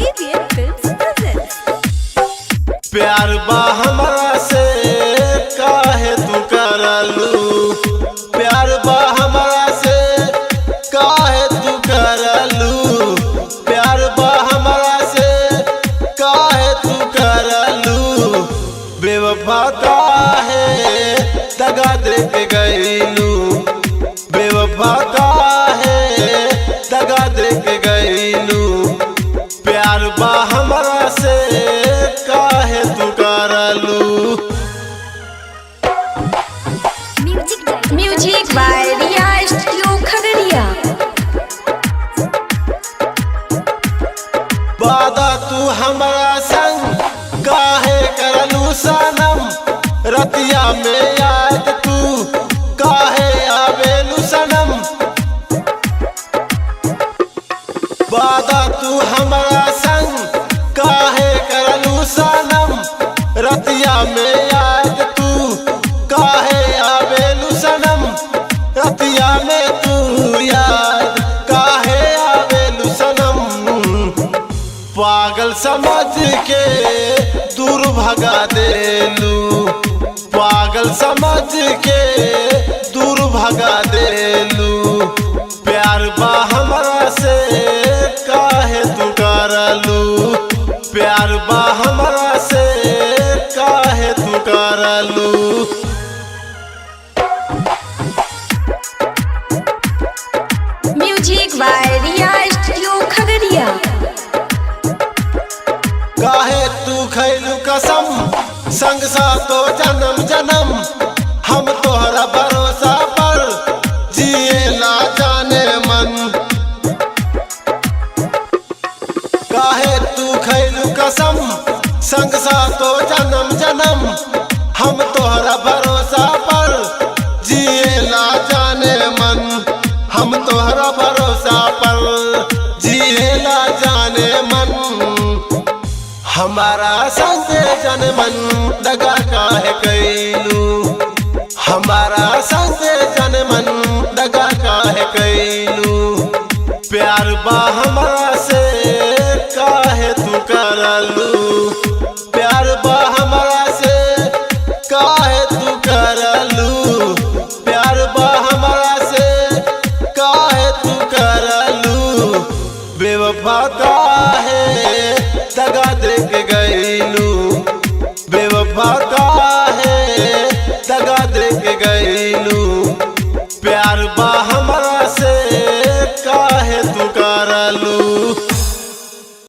ABN Films presents। प्यार बा हमरा से काहे तू करलू, प्यार बा हमरा से काहे तू करलू, प्यार बा हमरा से काहे तू करलू। बेवफा काहे दगा दे के गईलू, बेवफा काहे दगा दे के गईलू। प्यार बा हमरा से काहे तू करलू। Music by Riya studio Khagaria. वादा तू हमरा संग काहे करलू सनम, रतिया में याद तू काहे आवेलू सनम। वादा तू हमरा संग काहे करलू सनम, रतिया में याद तू काहे आवेलू सनम, रतिया में तू याद काहे आवेलू सनम। पागल समझ के दूर भगा देलू, पागल समझ के दूर भगा देलू। प्यार बा हमरा से काहे तू करलू, प्यार बा हमरा से काहे तू करलू। Music by Riya studio Khagaria. काहे तू खैलू कसम संग सातो जन्म जन्म, हम तोहरा भरोसा पर जिए ला जाने मन। काहे तू खैलू कसम संग सातो जन्म जन्म, हम तोहरा भरोसा पर जिए ला जाने मन, हम तोहरा भरोसा पर जिए ला जाने मन। हमारा संग जनमन दगा काहे कैलू, हमारा संग जनमन दगा काहे कैलू। प्यार बा हमरा से काहे तू करलू, प्यार बा हमरा से काहे तू करलू, प्यार बा हमरा से काहे तू करलू। बेवफा काहे